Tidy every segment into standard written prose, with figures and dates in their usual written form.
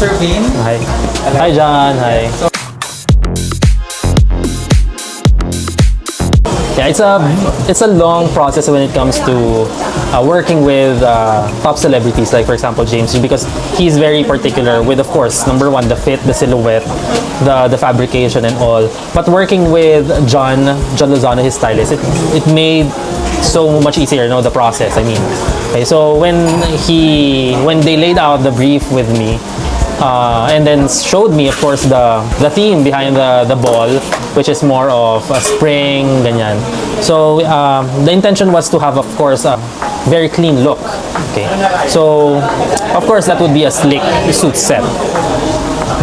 Sir Vin. Hi. Hi, John. Hi. Yeah, it's a long process when it comes to working with top celebrities, like for example James Reid, because he's very particular with, of course, number one, the fit, the silhouette, the fabrication and all. But working with John Lozano, his stylist, it made so much easier, the process. I mean, okay, so when they laid out the brief with me, and then showed me, of course, the theme behind the ball, which is more of a spring, ganyan. So the intention was to have, of course, a very clean look. Okay, so of course that would be a slick suit set.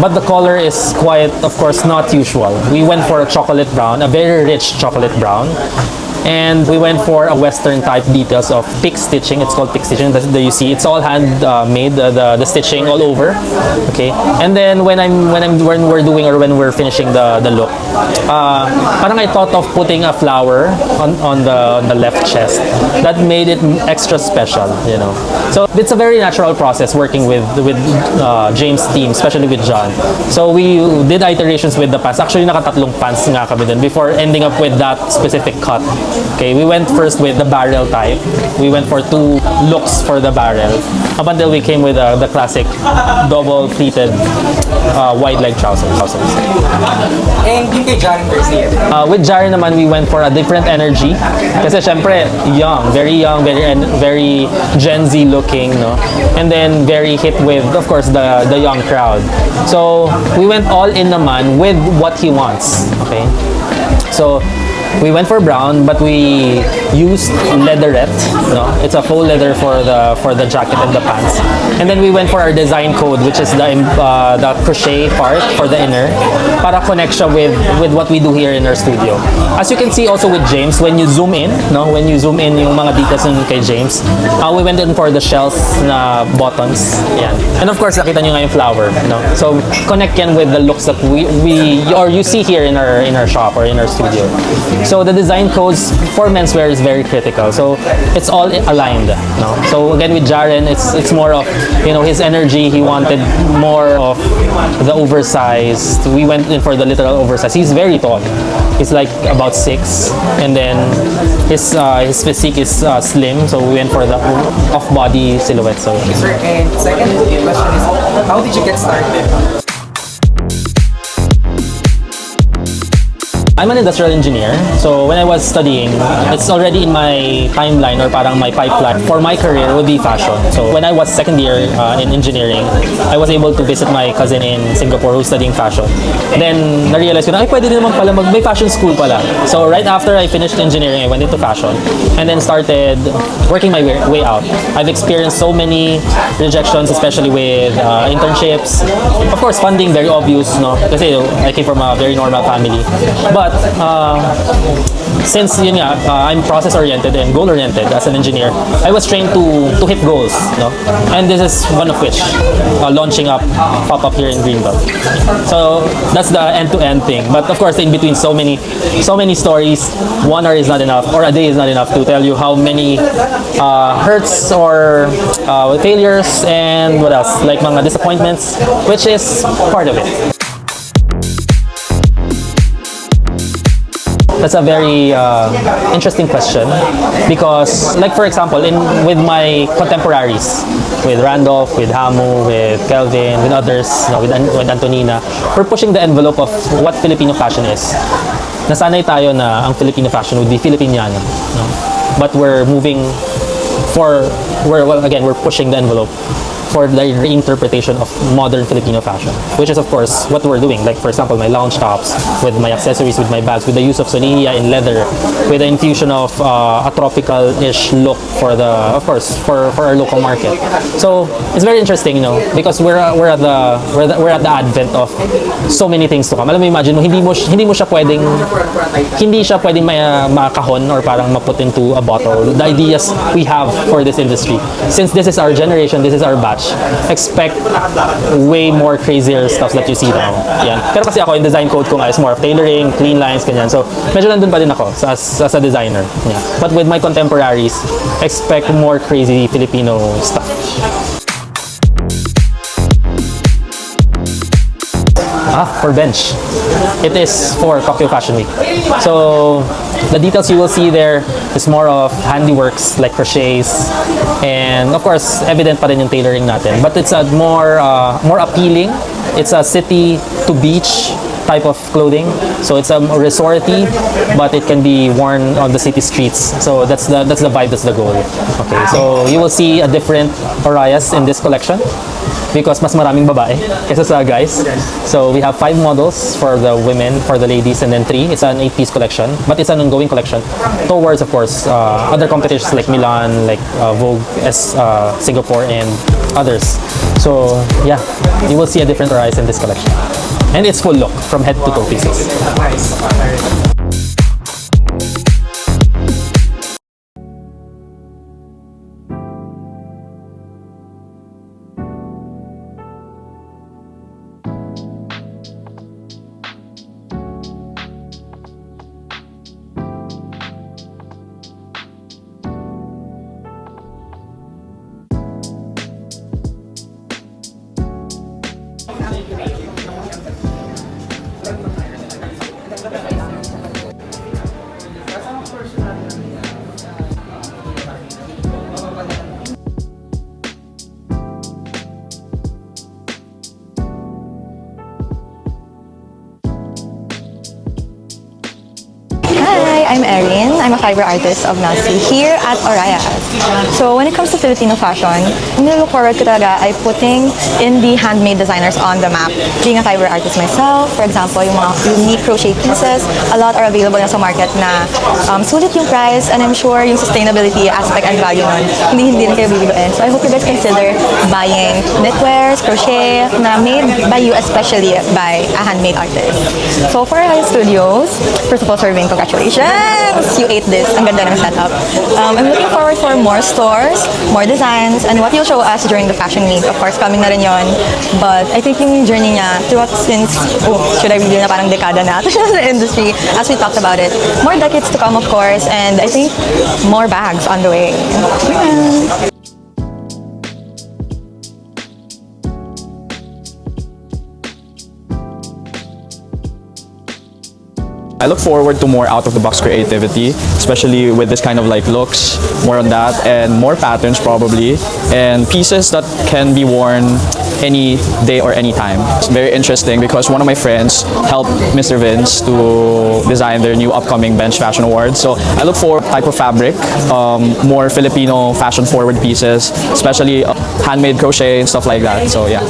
But the color is quite, of course, not usual. We went for a chocolate brown, a very rich chocolate brown. And we went for a western type details of pick stitching. It's called pick stitching that you see. It's all hand made, the stitching all over. Okay. And then when we're doing, or when we're finishing the look, parang I thought of putting a flower on the left chest. That made it extra special, So it's a very natural process working with James' team, especially with John. So we did iterations with the pants. Actually, nakatatlong pants nga kami dun before ending up with that specific cut. Okay, we went first with the barrel type. We went for 2 looks for the barrel up until we came with the classic double pleated wide leg trousers. And yung kay Jarren Garcia. With Jarren naman, we went for a different energy. Kasi syempre, very Gen Z looking, no? And then very hit with, of course, the young crowd. So we went all in naman with what he wants. Okay, so we went for brown, but we used leatherette. It's a faux leather for the jacket and the pants. And then we went for our design code, which is the crochet part for the inner, para connection with what we do here in our studio. As you can see also with James, when you zoom in, yung mga details ng kay James, we went in for the shells na buttons. Yan. And of course, nakita nyo nga yung flower. So connect yan with the looks that you see here in our shop or in our studio. So the design codes for menswear is very critical. So it's all aligned. So again with Jarren, it's more of his energy. He wanted more of the oversized. We went in for the literal oversized. He's very tall. He's like about 6, and then his physique is slim. So we went for the off-body silhouette. So. Okay, sir. And second question is, how did you get started? I'm an industrial engineer, so when I was studying, it's already in my timeline or parang my pipeline for my career would be fashion. So when I was second year in engineering, I was able to visit my cousin in Singapore who's studying fashion. Then na-realize ko na, pwede din naman pala may fashion school pala. So right after I finished engineering, I went into fashion and then started working my way out. I've experienced so many rejections, especially with internships. Of course, funding, very obvious, kasi I came from a very normal family. But since I'm process-oriented and goal-oriented as an engineer, I was trained to hit goals, and this is one of which, launching up pop-up here in Greenbelt. So that's the end-to-end thing. But of course, in between, so many stories. 1 hour is not enough, or a day is not enough to tell you how many hurts or failures and what else, like mga disappointments, which is part of it. That's a very interesting question because, like for example, with my contemporaries, with Randolph, with Hamu, with Kelvin, with others, with Antonina, we're pushing the envelope of what Filipino fashion is. Nasanay tayo na ang Filipino fashion would be Filipiniano, but we're moving we're pushing the envelope for the reinterpretation of modern Filipino fashion, which is of course what we're doing. Like for example, my lounge tops, with my accessories, with my bags, with the use of sonilla in leather, with the infusion of a tropical-ish look for our local market. So it's very interesting, because we're at the advent of so many things to come. Alam mo, imagine mo, hindi siya pwedeng makahon or parang maput into a bottle. The ideas we have for this industry, since this is our generation, this is our batch. Expect way more crazier stuff that you see now. Yan. Pero kasi ako, yung design code ko nga is more of tailoring, clean lines, ganyan. So, medyo nandun pa din ako as a designer. Yeah. But with my contemporaries, expect more crazy Filipino stuff. For bench. It is for Tokyo Fashion Week. So the details you will see there is more of handiworks like crochets, and of course evident pa rin yung tailoring natin. But it's a more appealing. It's a city to beach type of clothing. So it's a resorty, but it can be worn on the city streets. So that's the vibe, that's the goal. Okay, so you will see a different Orias in this collection because mas maraming babae kaysa sa guys. So we have 5 models for the women, for the ladies, and then 3. It's an 8-piece collection, but it's an ongoing collection towards, of course, other competitions like Milan, like Vogue, Singapore, and others. So yeah, you will see a different Orias in this collection. And it's full look from head to toe pieces. Hi, I'm Erin. I'm a fiber artist of Nasi here at Orias. So when it comes to Filipino fashion, yung look forward ko talaga ay putting indie handmade designers on the map. Being a fiber artist myself, for example, yung mga unique crochet pieces, a lot are available na sa market na sulit yung price, and I'm sure yung sustainability aspect and value nun, hindi rin kayo bibigoin. So I hope you guys consider buying knitwears, crochet na made by you, especially by a handmade artist. So for Orias Studios, first of all, Cervanez, congratulations! You ate this. Ang ganda ng setup. I'm looking forward for more stores, more designs, and what you'll show us during the fashion week. Of course, coming na rin yun. But I think yung journey niya throughout since, should I reveal na parang dekada na sa industry, as we talked about it. More decades to come, of course, and I think more bags on the way. Yeah. I look forward to more out-of-the-box creativity, especially with this kind of like looks, more on that, and more patterns probably, and pieces that can be worn any day or any time. It's very interesting because one of my friends helped Mr. Vince to design their new upcoming Bench Fashion Awards. So I look for type of fabric, more Filipino fashion-forward pieces, especially handmade crochet and stuff like that. So yeah.